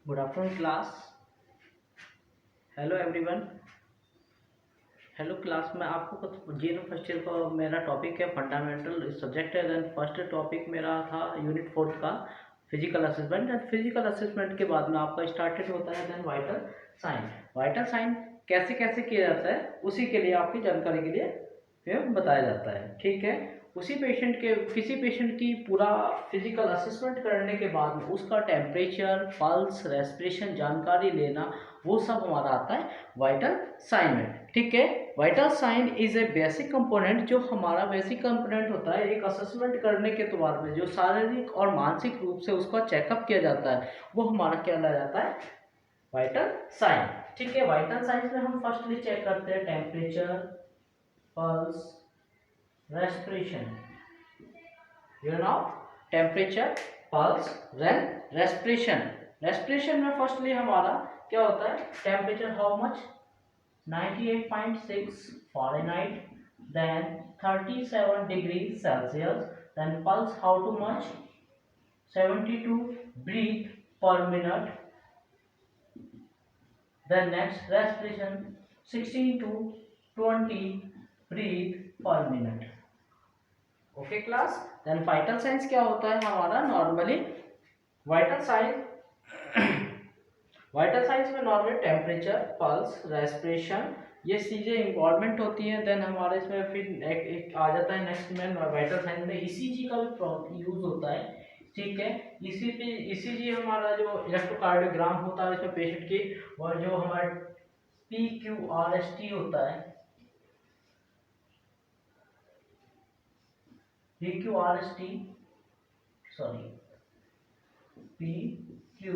Good afternoon class. Hello everyone. Hello class में आपको zero first year का मेरा टॉपिक है फंडामेंटल सब्जेक्ट है। देन फर्स्ट टॉपिक मेरा था यूनिट फोर्थ का physical assessment. And physical assessment के बाद में आपका स्टार्टेड होता है then vital sign. Vital sign कैसे कैसे किया जाता है उसी के लिए आपकी जानकारी के लिए फिर बताया जाता है। ठीक है, उसी पेशेंट के किसी पेशेंट की पूरा फिजिकल असेसमेंट करने के बाद में उसका टेम्परेचर, पल्स, रेस्पिरेशन जानकारी लेना, वो सब हमारा आता है वाइटल साइन में। ठीक है, vital sign is a basic component, जो हमारा बेसिक कंपोनेंट होता है एक असेसमेंट करने के बाद में जो शारीरिक और मानसिक रूप से उसका चेकअप किया जाता है वो हमारा क्या लाया जाता है, वाइटल साइन। ठीक है, वाइटल साइन में हम फर्स्टली चेक करते हैं temperature, pulse, respiration. you know temperature, pulse, respiration. Respiration में फर्स्टली हमारा क्या होता है, temperature how much 98.6 Fahrenheit, then 37 degrees Celsius, then pulse how too much 72 breath per minute, then next respiration 16 to 20 breath per minute। Okay class. Then vital science क्या होता है हमारा, normally vital science vital science में normally temperature, pulse, respiration ये चीज़ें important होती हैं। Then हमारे इसमें फिर एक आ जाता है नेक्स्ट में वाइटल साइंस में ईसीजी का भी यूज होता है। ठीक है, ईसीजी हमारा जो इलेक्ट्रोकार्डियोग्राम होता है इसमें पेशेंट की, और जो हमारा PQRST होता है, PQRST सॉरी PQRST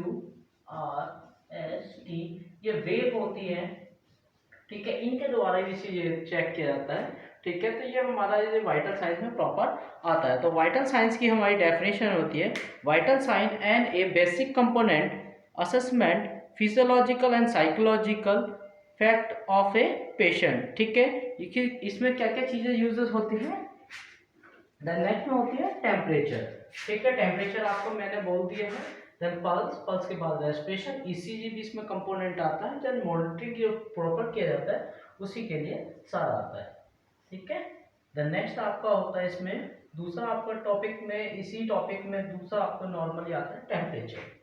ये वेव होती है। ठीक है, इनके द्वारा भी ये चेक किया जाता है। ठीक है, तो ये हमारा ये वाइटल साइंस में प्रॉपर आता है। तो वाइटल साइंस की हमारी डेफिनेशन होती है, vital sign and a basic component assessment physiological and psychological fact of a patient. ठीक है, इसमें क्या क्या चीजें यूजेस होती हैं। देन नेक्स्ट में होती है टेम्परेचर। ठीक है, टेम्परेचर आपको मैंने बोल दिया है। देन पल्स, पल्स के बाद रेस्पिरेशन, ईसीजी भी इसमें कंपोनेंट आता है। देन मॉनिटरिंग जो प्रॉपर किया जाता है उसी के लिए सारा आता है। ठीक है, देन नेक्स्ट आपका होता है इसमें दूसरा आपका टॉपिक में, इसी टॉपिक में दूसरा आपको नॉर्मली आता है टेम्परेचर।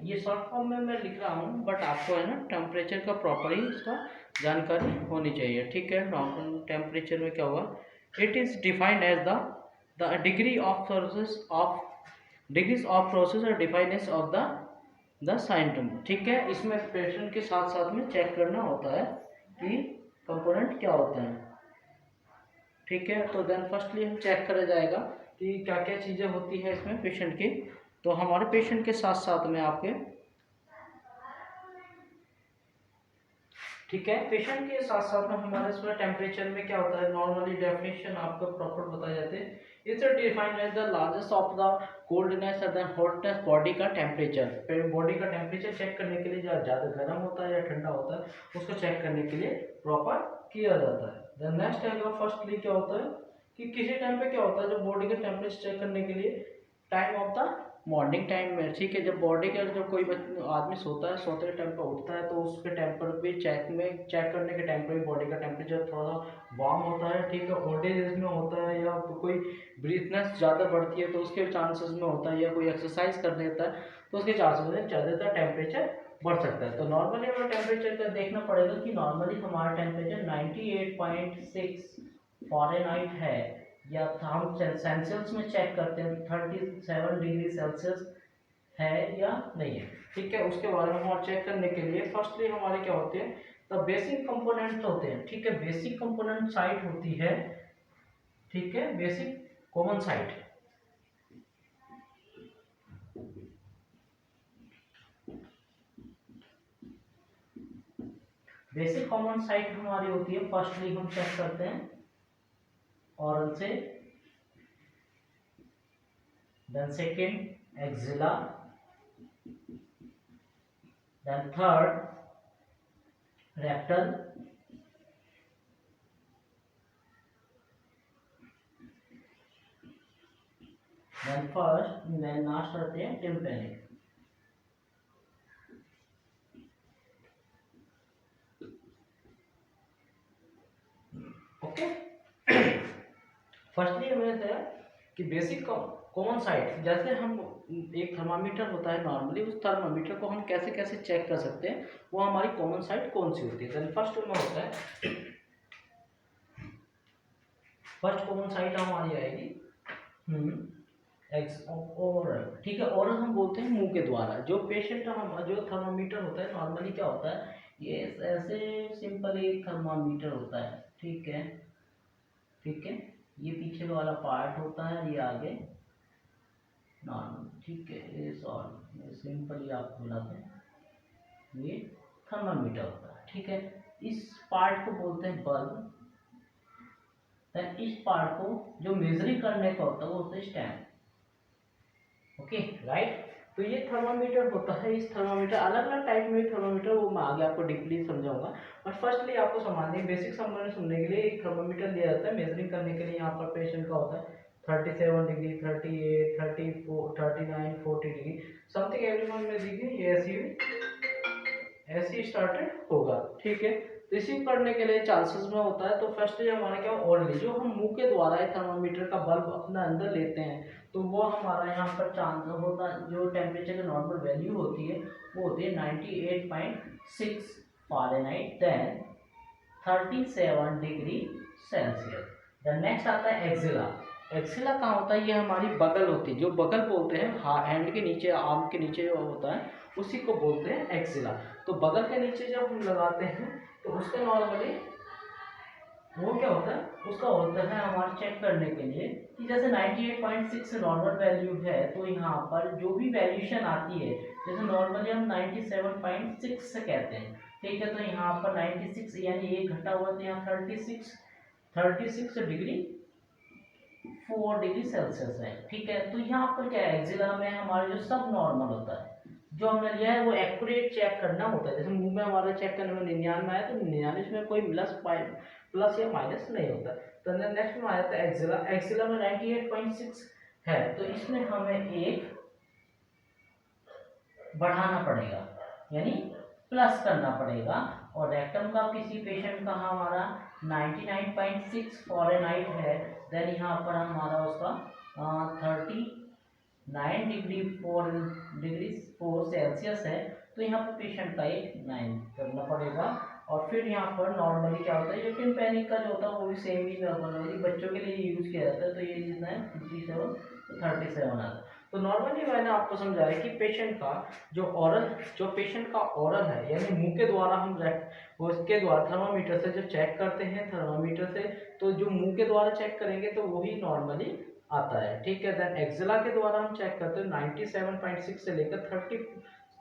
ये शॉर्ट फॉर्म में मैं लिख रहा हूँ, बट आपको है ना टेम्परेचर का प्रॉपर ही इसका जानकारी होनी चाहिए। ठीक है, टेम्परेचर में क्या होगा, it is defined as the degree of process of degrees of process और डिफाइनेस ऑफ द साइंटम। ठीक है, इसमें पेशेंट के साथ साथ में चेक करना होता है कि कंपोनेंट क्या होते हैं। ठीक है, तो देन फर्स्टली हम चेक करा जाएगा कि क्या क्या चीज़ें होती है इसमें पेशेंट की। तो हमारे पेशेंट के साथ साथ में आपके, ठीक है, पेशेंट के साथ साथ में हमारे इसमें टेम्परेचर में क्या होता है, नॉर्मली डेफिनेशन आपको प्रॉपर बताए जाते हैं। It's defined as the largest of the coldness and then hotness body का टेम्परेचर। बॉडी का टेम्परेचर चेक करने के लिए ज़्यादा गर्म होता है या ठंडा होता है उसको चेक करने के लिए प्रॉपर किया जाता है। देन नेक्स्ट है फर्स्टली क्या होता है कि किसी टाइम पे क्या होता है, जो बॉडी का टेम्परेचर चेक करने के लिए time of the morning time में। ठीक है, जब बॉडी का जब कोई आदमी सोता है, सोते के टाइम पर उठता है तो उसके टेम्पर भी चेक करने के टाइम पर भी बॉडी का टेम्परेचर थोड़ा सा वार्म होता है। ठीक है, ओल्ड एज में होता है या तो कोई ब्रीथनेस ज़्यादा बढ़ती है तो उसके चांसेस में होता है, या कोई एक्सरसाइज कर लेता है तो उसके चांसेस में ज़्यादातर टेम्परेचर बढ़ सकता है। तो नॉर्मली हमें टेम्परेचर का देखना पड़ेगा कि नॉर्मली हमारा टेम्परेचर 98.6 फॉरेनहाइट है, या हम सेल्सियस में चेक करते हैं 37 डिग्री सेल्सियस है या नहीं है। ठीक है, उसके बारे में हम चेक करने के लिए फर्स्टली हमारे क्या होते हैं, तो बेसिक कंपोनेंट्स होते हैं। ठीक है, बेसिक कंपोनेंट साइट होती है। ठीक है, basic common site, basic common site हमारी होती है। फर्स्टली हम चेक करते हैं ऑरल से, then second axilla, then third rectal, then last आते हैं टिम्पेनिक। ओके, फर्स्टली हमें बताया कि बेसिक कॉमन साइट, जैसे हम एक थर्मामीटर होता है नॉर्मली, उस थर्मामीटर को हम कैसे कैसे चेक कर सकते हैं, वो हमारी कॉमन साइट कौन सी होती है। देन फर्स्ट में होता है, फर्स्ट कॉमन साइट हमारी आएगी एक्स ओरल। ठीक है, ओरल हम बोलते हैं मुंह के द्वारा। जो पेशेंट हम जो थर्मामीटर होता है नॉर्मली क्या होता है, ये ऐसे सिंपल एक थर्मामीटर होता है। ठीक है, ठीक है, ये पीछे वाला पार्ट होता है, ये आगे नॉर्मल। ठीक है, ये सॉल्व, ये सिंपली आपको बनाते हैं, ये थर्मामीटर होता है। ठीक है, इस पार्ट को बोलते हैं बल्ब। देन इस पार्ट को जो मेजरिंग करने का होता है वो होता है स्टैम्प। Okay right. तो ये थर्मामीटर होता है। इस थर्मामीटर अलग अलग टाइप में थर्मामीटर, वो मैं आगे आपको डीपली समझाऊंगा। बट फर्स्टली आपको समझने बेसिक समझने के लिए एक थर्मामीटर लिया जाता है मेजरिंग करने के लिए। यहाँ पर पेशेंट का होता है 37 डिग्री, 38, 34, 39, 40 डिग्री समथिंग एवरीवन में देखिए ये ऐसे स्टार्टेड होगा। ठीक है, रिसीव करने के लिए चांसेस में होता है। तो फर्स्ट हमारा क्या ओरली, जो हम मुंह के द्वारा थर्मामीटर का बल्ब अपने अंदर लेते हैं, तो वो हमारा यहाँ पर चांस होता है, जो टेम्परेचर की नॉर्मल वैल्यू होती है वो होती है 98.6 Fahrenheit, then 37 degree Celsius. Then next आता है एक्सिला। एक्सिला कहाँ होता है, ये हमारी बगल होती है, जो बगल बोलते हैं हैंड के नीचे, आर्म के नीचे जो होता है उसी को बोलते हैं एक्सिला। तो बगल के नीचे जब हम लगाते हैं तो उसका नॉर्मली वो क्या होता है, उसका होता है हमारे चेक करने के लिए कि जैसे 98.6 नॉर्मल वैल्यू है, तो यहाँ पर जो भी वैल्यूशन आती है, जैसे नॉर्मली हम 97.6 से कहते हैं। ठीक है, तो यहाँ पर 96 यानी एक घटा हुआ, तो यहाँ 36 डिग्री 4 डिग्री सेल्सियस है। ठीक है, तो यहाँ पर क्या है, एक्सिला में हमारे जो सब नॉर्मल होता है, जो हमने लिया है वो एक्यूरेट चेक करना होता है। जैसे मुंह में हमारा चेक करने में 99 आया, तो 99 में कोई प्लस या माइनस नहीं होता। तो नेक्स्ट में आया था एक्सिला। एक्सिला में 98.6 है, तो इसमें हमें एक बढ़ाना पड़ेगा, यानी प्लस करना पड़ेगा। और रेक्टम का किसी पेशेंट का हमारा 99.6 फ़ारेनहाइट है, देन यहाँ पर हमारा उसका 39 डिग्री 4 सेल्सियस है, तो यहाँ पर पेशेंट का एक 9 करना पड़ेगा। और फिर यहाँ पर नॉर्मली क्या होता है, जो टिम्पेनिक का जो होता है वो भी सेम ही नॉर्मली बच्चों के लिए यूज़ किया जाता है। तो ये जितना है 57 तो 37 आता है। तो नॉर्मली मैंने आपको समझाया कि पेशेंट का जो पेशेंट का ओरल है, यानी मुंह के द्वारा हम उसके द्वारा थर्मामीटर से जब चेक करते हैं थर्मामीटर से, तो जो मुंह के द्वारा चेक करेंगे तो वही नॉर्मली आता है। ठीक है, देन एक्सिला के द्वारा हम चेक करते हैं 97.6 से लेकर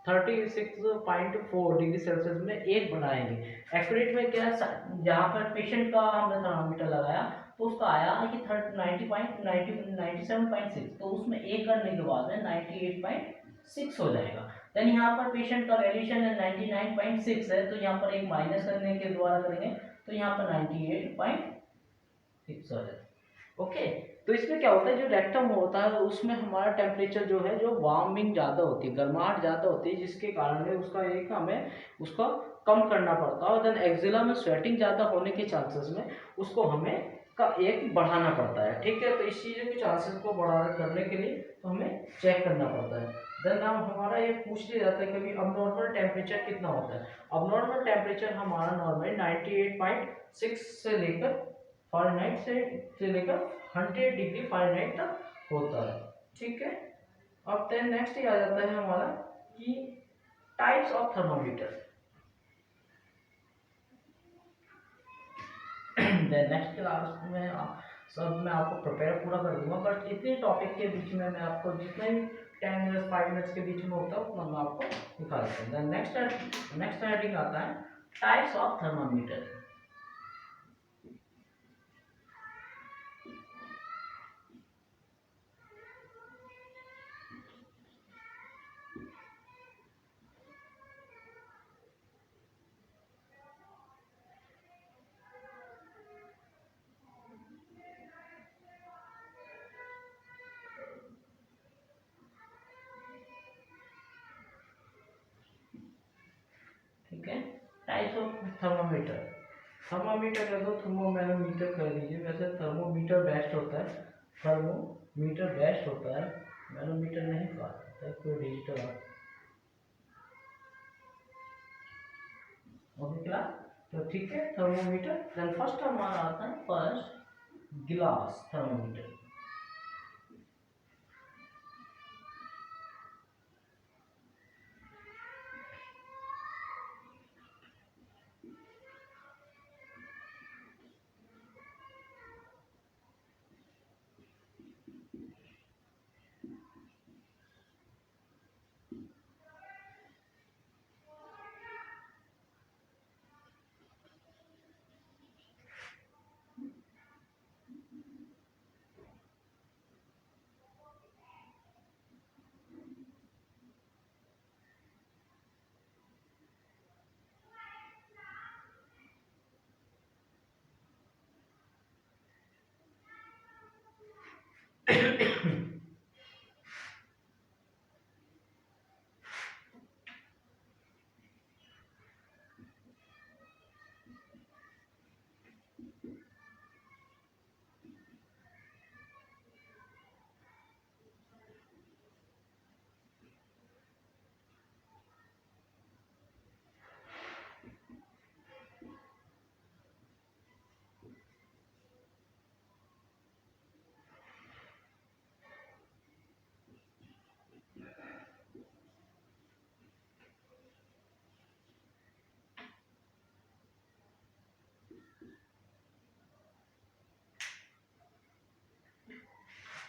36.4 डिग्री सेल्सियस में एक बनाएंगे। एक्यूरेट में क्या, जहाँ पर पेशेंट का हमने थर्मामीटर लगाया तो उसका आया कि 97.6, तो उसमें एक करने के बाद में 98.6 हो जाएगा। देन यहाँ पर पेशेंट का वैल्यूशन है 99.6 है, तो यहाँ पर एक माइनस करने के द्वारा करेंगे तो यहाँ पर 98.6 हो जाएगा। ओके, तो इसमें क्या होता है, जो रेक्टम होता है उसमें हमारा टेम्परेचर जो है, जो वार्मिंग ज़्यादा होती है, गर्माहट ज़्यादा होती है, जिसके कारण में उसका एक हमें उसको कम करना पड़ता है। और देन एक्सिला में स्वेटिंग ज़्यादा होने के चांसेस में उसको हमें का एक बढ़ाना पड़ता है। ठीक है, तो इस चीज़ के चांसेस को बढ़ा करने के लिए तो हमें चेक करना पड़ता है। देन हमारा ये पूछ लिया जाता है कभी अबनॉर्मल टेम्परेचर कितना होता है। अबनॉर्मल टेम्परेचर हमारा नॉर्मली 98.6 से लेकर फ़ारेनहाइट से लेकर 100 डिग्री फ़ारेनहाइट तक होता है। ठीक है, अब देन नेक्स्ट ये आ जाता है हमारा कि types of thermometer. Then next class में सब मैं आपको प्रिपेयर पूरा कर दूंगा, बट इतने टॉपिक के बीच में मैं आपको जितने भी 10 मिनट्स 5 मिनट्स के बीच में होता है उतना मैं आपको दिखा देता हूँ। देन नेक्स्ट हेडिंग आता है टाइप्स ऑफ थर्मामीटर। ठीक है। टाइप्स ऑफ थर्मामीटर, थर्मामीटर कर दो, थर्मोमैनोमीटर कर दीजिए। वैसे थर्मोमीटर बेस्ट होता है, थर्मोमीटर बेस्ट होता है, मैनोमीटर नहीं बात होता है, कोई डिजिटल आप। ओके क्लास, तो ठीक है थर्मोमीटर। देन फर्स्ट हमारा आता है first glass thermometer.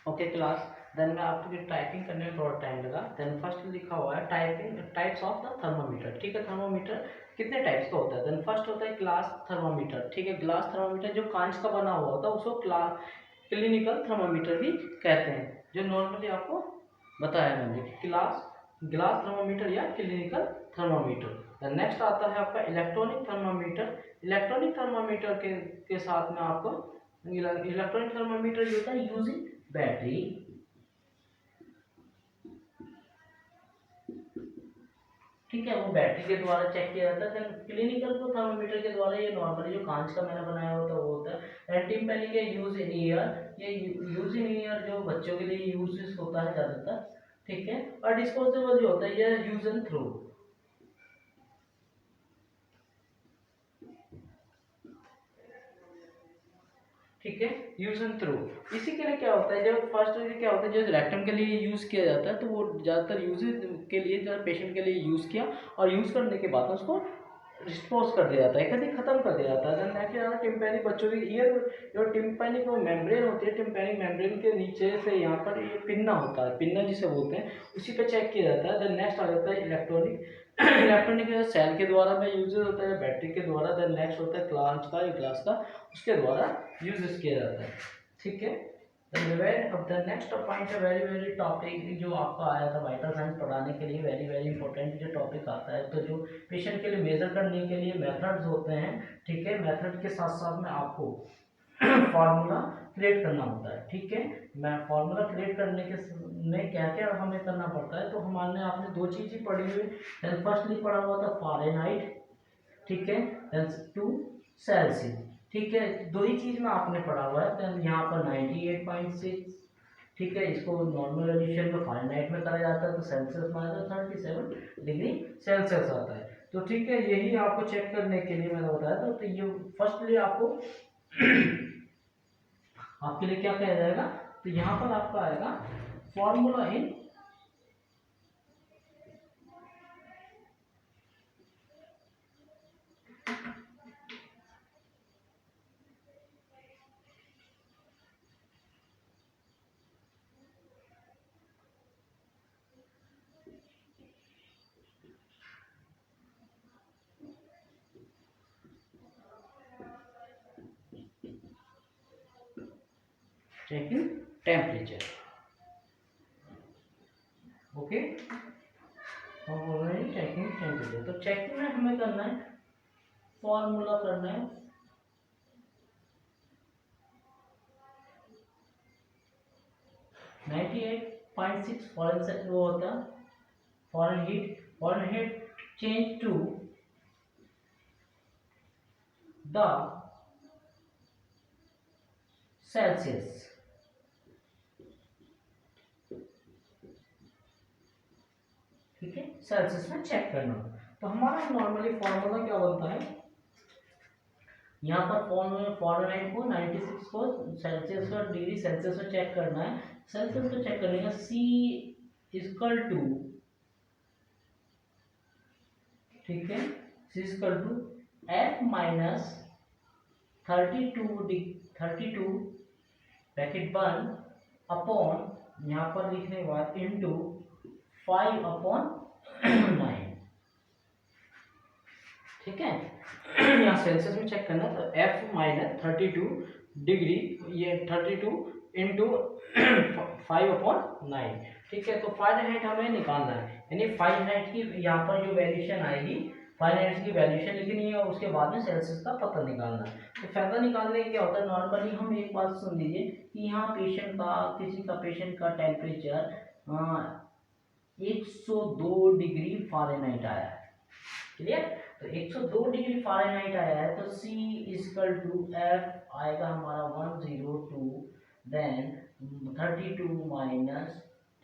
Okay class, then मैं आपको टाइपिंग करने में थोड़ा टाइम लगा। देन फर्स्ट लिखा हुआ है typing types of the thermometer. ठीक है, थर्मामीटर कितने टाइप्स का होता है। देन फर्स्ट होता है ग्लास थर्मामीटर। ठीक है, ग्लास थर्मामीटर जो कांच का बना हुआ होता है उसको क्लिनिकल थर्मामीटर भी कहते हैं, जो नॉर्मली आपको बताया मैंने कि ग्लास थर्मामीटर या क्लिनिकल थर्मामीटर। नेक्स्ट आता है आपका इलेक्ट्रॉनिक थर्मामीटर। इलेक्ट्रॉनिक थर्मामीटर के साथ में आपको इलेक्ट्रॉनिक थर्मामीटर जो होता है यूजिंग बैटरी। ठीक है, वो बैटरी के द्वारा चेक किया जाता है। क्लिनिकल को थर्मामीटर के द्वारा, ये नॉर्मली जो कांच का मैंने बनाया होता है वो होता है। टिम्पैनिक या यूज इन ईयर, ये यूज इन ईयर जो बच्चों के लिए यूज होता है ज्यादातर। ठीक है, और डिस्पोजेबल जो होता है ये यूज एंड थ्रो। ठीक है, यूज एंड थ्रो। इसी के लिए क्या होता है, जब फर्स्ट क्या होता है जो रेक्टम के लिए यूज किया जाता है तो वो ज़्यादातर यूज के लिए, ज़्यादा पेशेंट के लिए यूज किया और यूज करने के बाद उसको डिस्पोज कर दिया जाता है, कभी खत्म कर दिया जाता है। देन नेक्स्ट आता है टिम्पैनिक। बच्चों की ईयर जो टिम्पैनिक वो मेम्ब्रेन होती है, टिम्पैनिक मेम्ब्रेन के नीचे से यहाँ पर ये पिन्ना होता है, पिन्ना जिसे बोलते हैं, उसी पे चेक किया जाता है। देन नेक्स्ट आ जाता है इलेक्ट्रॉनिक। इलेक्ट्रॉनिक सेल के द्वारा में यूज होता है, बैटरी के द्वारा। देन नेक्स्ट होता है कांच का या ग्लास का, उसके द्वारा यूज किया जाता है। ठीक है, अब द नेक्स्ट पॉइंट है वेरी वेरी टॉपिक जो आपका आया था वाइटल साइंस पढ़ाने के लिए, वेरी वेरी इंपॉर्टेंट जो टॉपिक आता है। तो जो पेशेंट के लिए मेजर करने के लिए मेथड्स होते हैं। ठीक है, मेथड के साथ साथ में आपको फार्मूला क्रिएट करना होता है। ठीक है, मैं फार्मूला क्रिएट करने के में क्या क्या हमें करना पड़ता है, तो हमारे आपने दो चीज़ ही पढ़ी हुई। देन फर्स्टली पढ़ा हुआ था फारेनहाइट। ठीक है, देन टू सेल्सियस। ठीक है, दो ही चीज़ में आपने पढ़ा हुआ है। देन यहाँ पर 98.6। ठीक है, इसको नॉर्मल एडिशन में फारेनहाइट में करा जाता है, तो सेल्सियस में आता है 37 डिग्री सेल्सियस आता है। तो ठीक है, यही आपको चेक करने के लिए मैंने बताया था। तो ये फर्स्टली आपको आपके लिए क्या कहा जाएगा, तो यहाँ पर आपका आएगा formula in checking temperature. Okay, हम बोल रहे हैं चेकिंग टेम्परेचर। तो चेकिंग में हमें करना है, फॉर्मूला करना है नाइन्टी 98.6 फॉरेन से वो होता है Fahrenheit change to the Celsius. ठीक है, सेल्सियस में चेक करना। तो हमारा नॉर्मली फॉर्मूला क्या बनता है, यहाँ पर फॉरेनहाइट को 96 को सेल्सियस और डिग्री सेल्सियस में चेक करना है। सेल्सियस को चेक करने का C इक्वल टू, ठीक है, C equal to F minus 32 bracket 1 upon, यहाँ पर लिखने के बाद इंटू 5 अपॉन 9। ठीक है, यहाँ सेल्सियस में चेक करना, तो F माइनस 32 डिग्री, ये 32 इंटू 5 अपॉन 9। ठीक है, तो फारेनहाइट हमें निकालना है, यानी फारेनहाइट की यहाँ पर जो वैल्यूशन आएगी, फारेनहाइट की वैल्यूशन लिखनी है और उसके बाद में सेल्सियस का पता निकालना है। तो फायदा निकालने के क्या होता है, नॉर्मली हम एक बात सुन लीजिए कि यहाँ पेशेंट का, किसी का पेशेंट का टेम्परेचर 102 डिग्री फारेनहाइट आया है। क्लियर, तो 102 डिग्री फारेनहाइट आया है, तो C इक्वल टू F आएगा हमारा 102, देन 32 माइनस,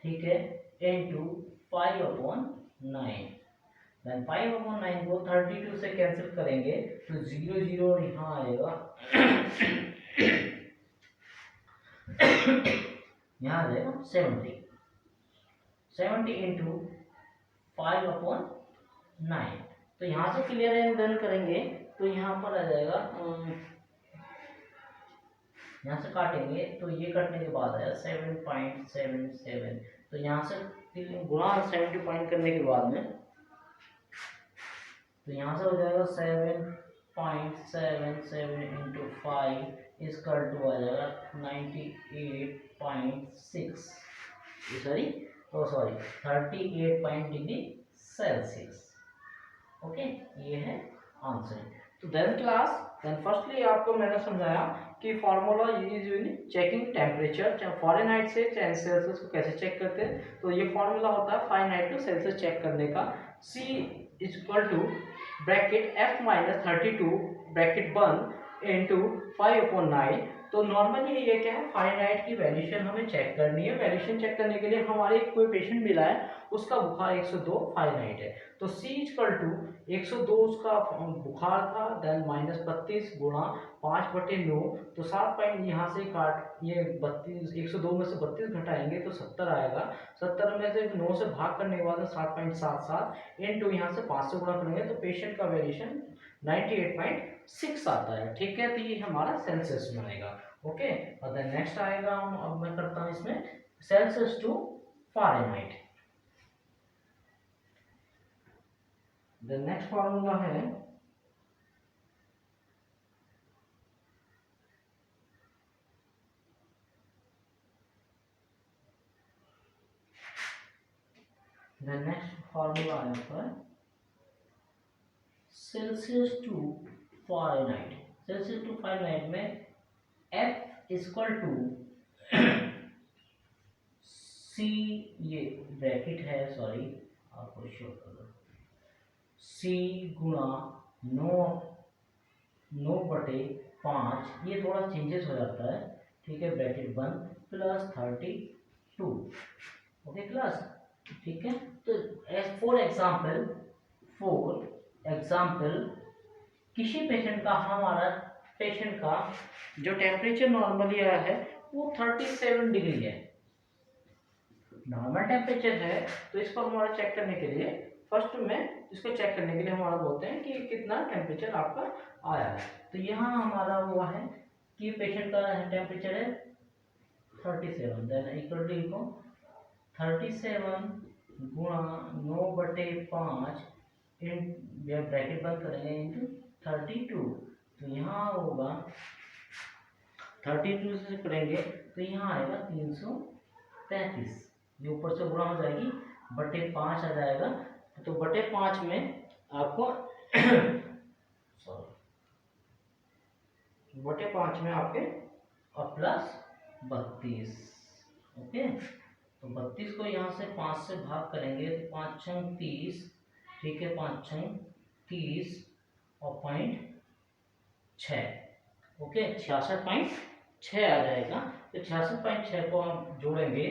ठीक है, इंटू 5 अपॉन 9। देन 5 अपॉन 9 को 32 से कैंसिल करेंगे तो 0 0 यहाँ आएगा यहाँ आ जाएगा 70 इंटू 5 अपॉन 9। तो यहाँ से क्लियर एंड डन करेंगे तो यहाँ पर आ जाएगा, यहाँ से काटेंगे तो ये कटने के बाद आया 7.77। तो यहाँ से गुणा 70 पॉइंट करने के बाद में, तो यहाँ से हो जाएगा 7.77 इंटू 5 इक्वल टू आ जाएगा 98.6, सॉरी 38 डिग्री सेल्सियस। ओके, ये है आंसर। तो देन क्लास, देन फर्स्टली आपको मैंने समझाया कि formula use in checking temperature, Fahrenheit से सेल्सियस को कैसे चेक करते हैं। तो ये फार्मूला होता है फारेनहाइट टू सेल्सियस चेक करने का, C equal to bracket F minus 32 bracket 1 into 5 upon 9। तो नॉर्मली ये क्या है, फारेनहाइट की वैल्यूशन हमें चेक करनी है। वैल्यूशन चेक करने के लिए हमारे कोई पेशेंट मिला है, उसका बुखार 102 फारेनहाइट है, तो C इक्वल टू 102 उसका बुखार था, देन माइनस 32 गुणा 5/9, तो 7 पॉइंट यहाँ से काट, ये 32 102 में से 32 घटाएंगे तो 70 आएगा। 70 में से 9 से भाग करने के बाद 7.77 इंटू यहाँ से 5 से गुणा करेंगे तो पेशेंट का वेरिएशन 98.6 आता है। ठीक है, तो ये हमारा सेल्सियस में आएगा। ओके, और देन नेक्स्ट आएगा, अब मैं करता हूँ इसमें Celsius to Fahrenheit. The next formula है यहाँ पर Celsius to Fahrenheit. Celsius to Fahrenheit में F इक्वल टू C, ये ब्रैकेट है, सॉरी आपको शो कर दो, C गुणा 9/5, ये थोड़ा चेंजेस हो जाता है, ठीक है, ब्रैकेट 1 प्लस 32। ओके क्लास, ठीक है। तो फॉर एग्जाम्पल किसी पेशेंट का, हमारा पेशेंट का जो टेम्परेचर नॉर्मली आया है वो 37 डिग्री है, नॉर्मल टेम्परेचर है। तो इसको हमारा चेक करने के लिए, फर्स्ट में इसको चेक करने के लिए हमारा बोलते हैं कि कितना टेम्परेचर आपका आया है। तो यहाँ हमारा हुआ है कि पेशेंट का टेम्परेचर है 37, देन इक्वल टू 37 गुणा 9/5 ब्रैकेट बंद करेंगे इंटू 32। तो यहाँ होगा 32 से करेंगे तो यहाँ आएगा 333, ये ऊपर से गुणा हो जाएगी, बटे 5 आ जाएगा। तो बटे 5 में आपको बटे 5 में आपके और प्लस 32। ओके, तो 32 को यहाँ से 5 से भाग करेंगे तो 5 छंग 30, ठीक है, 5 छंग 30 और 0.5 6। ओके, 66.6 आ जाएगा। तो 66.6 को हम जोड़ेंगे,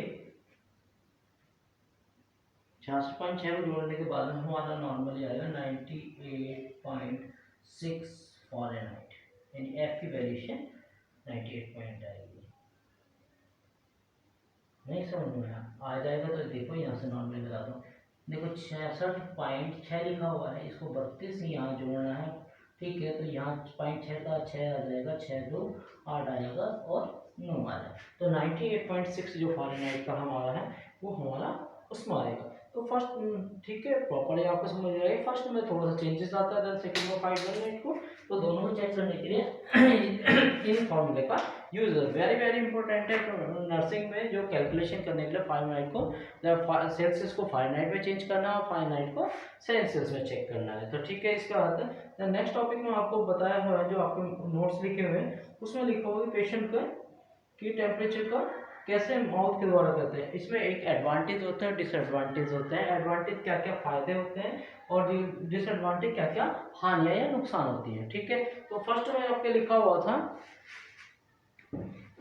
66.6 को जोड़ने के बाद में हमारा नॉर्मली आएगा 98.6 फॉरेनहाइट, यानी एफ की वैल्यूशन 98 पॉइंट आएगी। नहीं समझ में आ जाएगा तो देखो यहाँ से नॉर्मली लगा दो। देखो 66.6 लिखा हुआ है, इसको 32 यहाँ जोड़ना है। ठीक है, तो यहाँ 0.6 का 6 आ जाएगा, 6 2 8 आएगा और 9 आ जाएगा। तो 98.6 जो फॉरेनहाइट का हमारा है वो हमारा उसमें आएगा। तो फर्स्ट ठीक है, प्रॉपरली आपको समझ आएगा। फर्स्ट में थोड़ा सा चेंजेस आता है, देन सेकंड में 5 मिनट को, तो दोनों को चेक करने के लिए इन फॉर्मूले का यूज है। वेरी वेरी इंपॉर्टेंट है नर्सिंग में, जो कैलकुलेशन करने के लिए फारेनहाइट को सेल्सियस को फारेनहाइट में चेंज करना है और फारेनहाइट को सेल्सियस में चेक करना है। तो ठीक है, इसका बाद नेक्स्ट टॉपिक में आपको बताया हुआ है, जो आपके नोट्स लिखे हुए हैं उसमें लिखा होगा पेशेंट का की टेम्परेचर का कैसे माउथ के द्वारा करते हैं। इसमें एक एडवांटेज होता है, डिसएडवांटेज होते हैं। एडवांटेज क्या क्या फायदे होते हैं और डिसएडवांटेज क्या क्या हानियां या नुकसान होती है। ठीक है, तो फर्स्ट में आपके लिखा हुआ था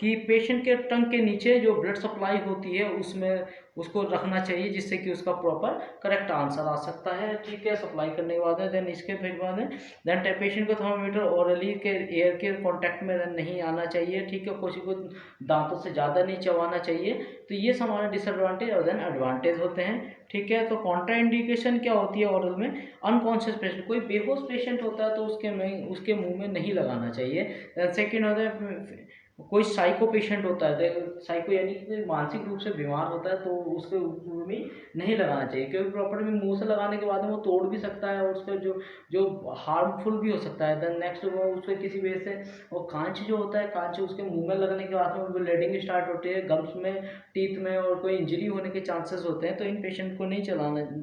कि पेशेंट के टंग के नीचे जो ब्लड सप्लाई होती है उसमें उसको रखना चाहिए, जिससे कि उसका प्रॉपर करेक्ट आंसर आ सकता है। ठीक है, सप्लाई करने के बाद है, देन इसके फिर बाद है देन पेशेंट को थर्मामीटर ओरली के एयर के कांटेक्ट में नहीं आना चाहिए। ठीक है, किसी को दांतों से ज़्यादा नहीं चबाना चाहिए। तो ये सब हमारे डिसएडवांटेज और देन एडवांटेज होते हैं। ठीक है, तो कॉन्ट्रा इंडिकेशन क्या होती है ओरल में? अनकॉन्शियस पेशेंट, कोई बेहोश पेशेंट होता है तो उसके मुंह में नहीं लगाना चाहिए। सेकेंड होता है कोई साइको पेशेंट होता है, साइको यानी कि मानसिक रूप से बीमार होता है, तो उसके मुंह में नहीं लगाना चाहिए, क्योंकि प्रॉपर्ली मुंह से लगाने के बाद में वो तोड़ भी सकता है और उसका जो जो हार्मफुल भी हो सकता है। देन नेक्स्ट वो उसके किसी वजह से वो कांच जो होता है, कांच उसके मुंह में लगने के बाद में ब्लीडिंग स्टार्ट होती है, गम्स में, टीथ में, और कोई इंजरी होने के चांसेस होते हैं। तो इन पेशेंट को नहीं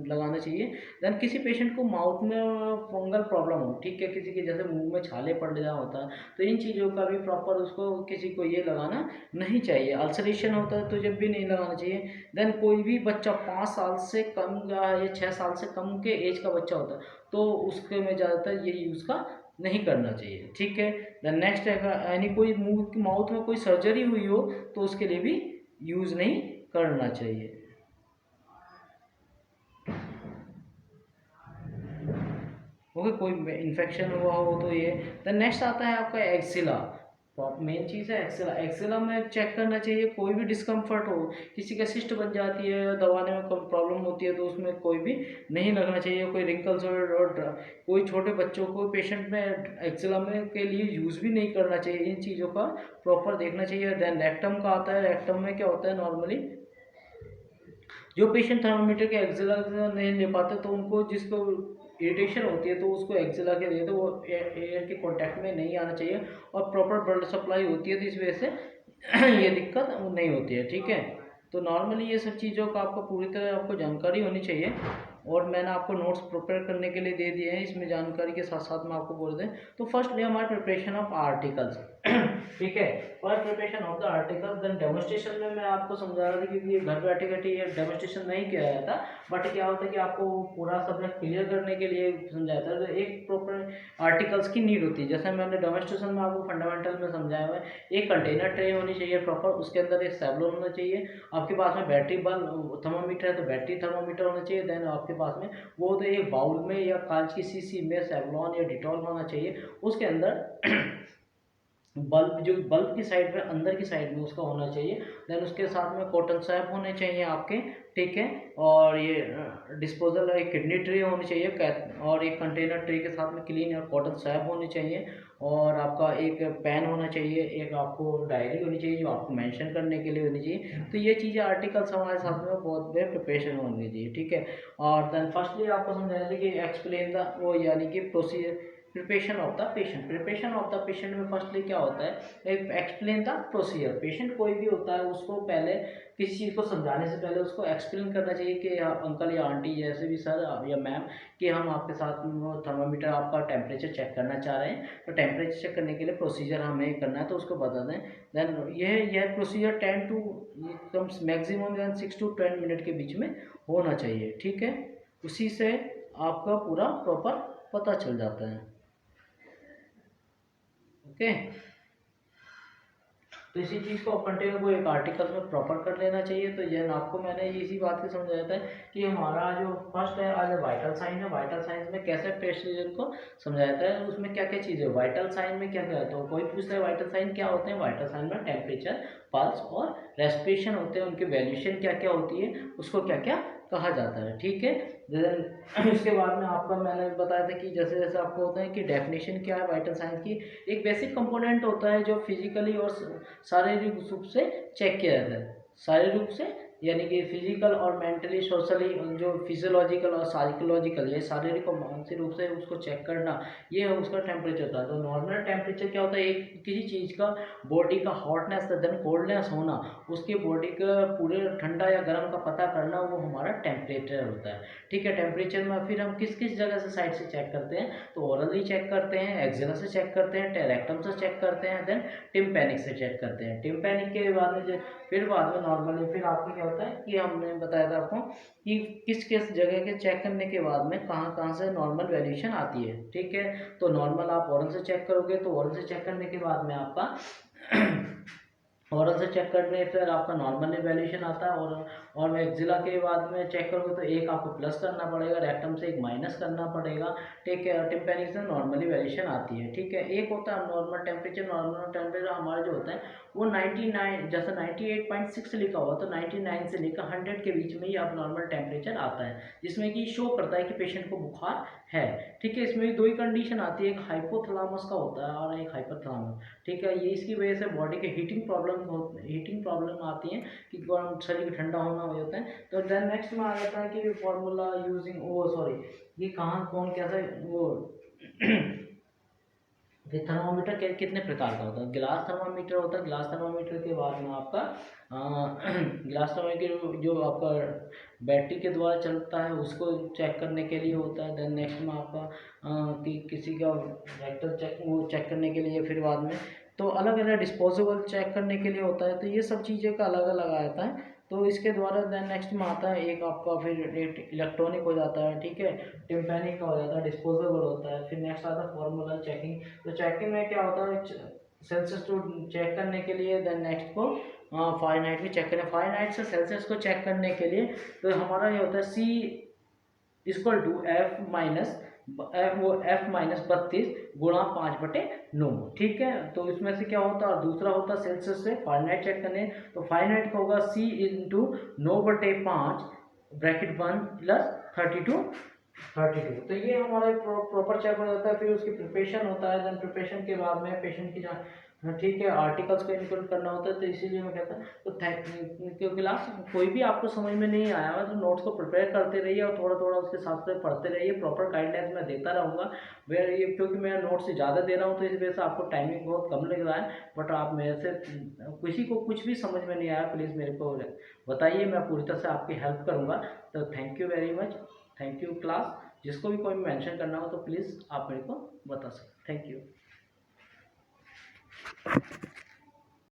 लगाना चाहिए। देन किसी पेशेंट को माउथ में फंगल प्रॉब्लम हो, ठीक है, किसी के जैसे मुंह में छाले पड़ जा होता है, तो इन चीज़ों का भी प्रॉपर उसको किसी को ये लगाना नहीं चाहिए। अल्सरेशन होता है तो जब भी नहीं लगाना चाहिए। देन कोई भी बच्चा 5 साल से कम या 6 साल से कम के एज का बच्चा होता है तो उसके में ज़्यादातर ये यूज़ का नहीं करना चाहिए। ठीक है, देन नेक्स्ट है यानी कोई मुंह माउथ में कोई सर्जरी हुई हो तो उसके लिए भी यूज़ नहीं करना चाहिए। ओके, कोई इन्फेक्शन हुआ हो तो ये। देन नेक्स्ट आता है आपका एक्सिला। तो आप मेन चीज़ है एक्सिला। एक्सिला में चेक करना चाहिए कोई भी डिस्कम्फर्ट हो, किसी का सिस्ट बन जाती है या दबाने में प्रॉब्लम होती है तो उसमें कोई भी नहीं लगना चाहिए। कोई रिंकल्स और कोई छोटे बच्चों को पेशेंट में एक्सिला में के लिए यूज़ भी नहीं करना चाहिए। इन चीज़ों का प्रॉपर देखना चाहिए। देन रेक्टम का आता है। रेक्टम में क्या होता है, नॉर्मली जो पेशेंट थर्मामीटर के एक्सिला नहीं ले पाते तो उनको जिसको इरिटेशन होती है तो उसको एक्सिला के लिए तो वो एयर के कांटेक्ट में नहीं आना चाहिए और प्रॉपर ब्लड सप्लाई होती है, तो इस वजह से ये दिक्कत नहीं होती है। ठीक है, तो नॉर्मली ये सब चीज़ों का आपको पूरी तरह आपको जानकारी होनी चाहिए और मैंने आपको नोट्स प्रिपेयर करने के लिए दे दिए हैं। इसमें जानकारी के साथ साथ मैं आपको बोल दें तो फर्स्ट डे हमारा प्रिपरेशन ऑफ आर्टिकल्स। ठीक है, first preparation of the article. Then demonstration में मैं आपको समझा रहा था, क्योंकि घर बैठे बैठे ये डेमोस्ट्रेशन नहीं किया जाता, बट क्या होता है कि आपको पूरा सब्जेक्ट क्लियर करने के लिए समझाया था। तो एक प्रॉपर आर्टिकल्स की नीड होती है, जैसे मैंने डेमोस्ट्रेशन में आपको फंडामेंटल में समझाया हुआ है। एक कंटेनर ट्रे होनी चाहिए प्रॉपर, उसके अंदर एक सैवलॉन होना चाहिए, आपके पास में बैटरी बल्ब थर्मामीटर है तो बैटरी थर्मामीटर होना चाहिए। देन आपके पास में वो तो एक बाउल में या कांच की शीशी में सेवलॉन या डिटॉल होना चाहिए, उसके अंदर बल्ब जो बल्ब की साइड में अंदर की साइड में उसका होना चाहिए। देन उसके साथ में कॉटन स्वैप होने चाहिए आपके। ठीक है, और ये डिस्पोजल एक किडनी ट्रे होनी चाहिए और एक कंटेनर ट्रे के साथ में क्लीन और कॉटन स्वैप होने चाहिए और आपका एक पेन होना चाहिए, एक आपको डायरी होनी चाहिए जो आपको मेंशन करने के लिए होनी चाहिए। तो ये चीज़ें आर्टिकल्स हमारे साथ में बहुत बेस्ट प्रिपरेशन होनी चाहिए। ठीक है, और देन फर्स्टली आपको समझाया था कि एक्सप्लेन द वो यानी कि procedure preparation of the patient. Preparation of the patient में फर्स्टली क्या होता है, एक्सप्लेन द प्रोसीजर। पेशेंट कोई भी होता है उसको पहले किसी चीज़ को समझाने से पहले उसको एक्सप्लेन करना चाहिए कि अंकल या आंटी जैसे भी सर या मैम कि हम आपके साथ थर्मामीटर आपका टेम्परेचर चेक करना चाह रहे हैं, तो टेम्परेचर चेक करने के लिए प्रोसीजर हमें करना है तो उसको बता दें। देन यह procedure 10 to comes maximum 6 to 10 minute के बीच में होना चाहिए। ठीक है, उसी से आपका पूरा प्रॉपर पता चल जाता है। ओके। तो इसी चीज़ को कंटेनर को एक आर्टिकल में प्रॉपर कर लेना चाहिए। तो ये आपको मैंने इसी बात से समझाया था कि हमारा जो फर्स्ट है आज वाइटल साइन है, वाइटल साइंस में कैसे प्रोसीजर को समझाया था, उसमें क्या क्या चीज़ें वाइटल साइन में क्या क्या है। तो कोई पूछता है वाइटल साइन क्या होते हैं, वाइटल साइन में टेम्परेचर, पल्स और रेस्पिरेशन होते हैं, उनकी वैल्यूएशन क्या क्या होती है, उसको क्या क्या कहा जाता है। ठीक है। इसके बाद में आपका मैंने बताया था कि जैसे जैसे आपको होता है कि डेफिनेशन क्या है वाइटल साइंस की, एक बेसिक कंपोनेंट होता है जो फिजिकली और शारीरिक रूप से चेक किया जाता है। शारीरिक रूप से यानी कि फिजिकल और मेंटली सोशली, जो फिजियोलॉजिकल और साइकोलॉजिकल, ये शारीरिक और मानसिक रूप से उसको चेक करना, ये उसका टेम्परेचर होता है। तो नॉर्मल टेम्परेचर क्या होता है, एक किसी चीज़ का बॉडी का हॉटनेस देन कोल्डनेस होना, उसकी बॉडी का पूरे ठंडा या गर्म का पता करना, वो हमारा टेम्परेचर होता है। ठीक है। टेम्परेचर में फिर हम किस किस जगह से साइड से चेक करते हैं, तो ओरली चेक करते हैं, एक्जिला से चेक करते हैं, रेक्टम से चेक करते हैं, देन टिम्पैनिक से चेक करते हैं। टिम्पैनिक के बाद में फिर बाद में नॉर्मली फिर आपको क्या होता है कि हमने बताया था आपको कि किस किस जगह के चेक करने के बाद में कहाँ कहाँ से नॉर्मल वैल्यूएशन आती है। ठीक है। तो नॉर्मल आप ओरल से चेक करोगे, तो ओरल से चेक करने के बाद में आपका ओरल से चेक करने पर आपका नॉर्मल वैल्यूएशन आता है, और एक्जिला के बाद में चेक करोगे तो एक आपको प्लस करना पड़ेगा, रेक्टम से एक माइनस करना पड़ेगा। ठीक है। टिम्पैनिक से नॉर्मली वैल्यूएशन आती है। ठीक है। एक होता है नॉर्मल टेम्परेचर, नॉर्मल टेम्परेचर हमारा जो होता है वो 99, जैसे 98.6 लिखा हुआ तो 99 से लेकर 100 के बीच में ही अब नॉर्मल टेम्परेचर आता है, जिसमें कि शो करता है कि पेशेंट को बुखार है। ठीक है। इसमें भी दो ही कंडीशन आती है, एक हाइपोथैलेमस का होता है और एक हाइपरथैलेमस। ठीक है। ये इसकी वजह से बॉडी के हीटिंग प्रॉब्लम आती है कि गर्म शरीर ठंडा होना हो जाता है। तो देन नेक्स्ट में आ जाता है कि फॉर्मूला यूजिंग, ओ सॉरी, ये कहाँ कौन कैसे वो फिर थर्मामीटर कितने प्रकार का होता है, गिलास थर्मामीटर होता है। गिलास थर्मामीटर के बाद में आपका गिलास थर्मामीटर जो आपका बैटरी के द्वारा चलता है, उसको चेक करने के लिए होता है। देन नेक्स्ट में आपका कि किसी का वेक्टर चेक, वो चेक करने के लिए, फिर बाद में तो अलग अलग डिस्पोजेबल चेक करने के लिए होता है। तो ये सब चीज़ें का अलग अलग आता है। तो इसके द्वारा देन नेक्स्ट में आता है एक आपका फिर इलेक्ट्रॉनिक हो जाता है। ठीक है। टिम्पैनिक का हो जाता है, डिस्पोजेबल होता है। फिर नेक्स्ट आता है फॉर्मूला चेकिंग। तो चेकिंग में क्या होता है, सेल्सियस टू चेक करने के लिए, देन नेक्स्ट को फारेनहाइट भी चेक करें। फारेनहाइट से सेल्सियस को चेक करने के लिए तो हमारा ये होता है C equal to F minus 32 गुणा 5/9। ठीक है। तो इसमें से क्या होता है, और दूसरा होता है सेल्सियस से फारेनहाइट चेक करने, तो फारेनहाइट का होगा C इंटू 9/5 ब्रैकेट 1 प्लस 32। तो ये हमारा प्रॉपर चेक हो जाता है। फिर उसकी प्रिपरेशन होता है, देन प्रिपरेशन के बाद में पेशेंट की ठीक है आर्टिकल्स को इंक्लूड करना होता है। तो इसीलिए मैं कहता हूँ तो क्योंकि क्लास कोई भी आपको समझ में नहीं आया है तो नोट्स को प्रिपेयर करते रहिए और थोड़ा थोड़ा उसके साथ से पढ़ते रहिए। प्रॉपर गाइडलाइंस मैं देता रहूँगा। वेर ये क्योंकि मैं नोट्स से ज़्यादा दे रहा हूँ तो इस वजह से आपको टाइमिंग बहुत कम लग रहा है। बट आप मेरे से किसी को कुछ भी समझ में नहीं आया प्लीज़ मेरे को बताइए, मैं पूरी तरह से आपकी हेल्प करूँगा। तो thank you very much, thank you class. जिसको भी कोई मेंशन करना हो तो प्लीज़ आप मेरे को बता सकते। Thank you.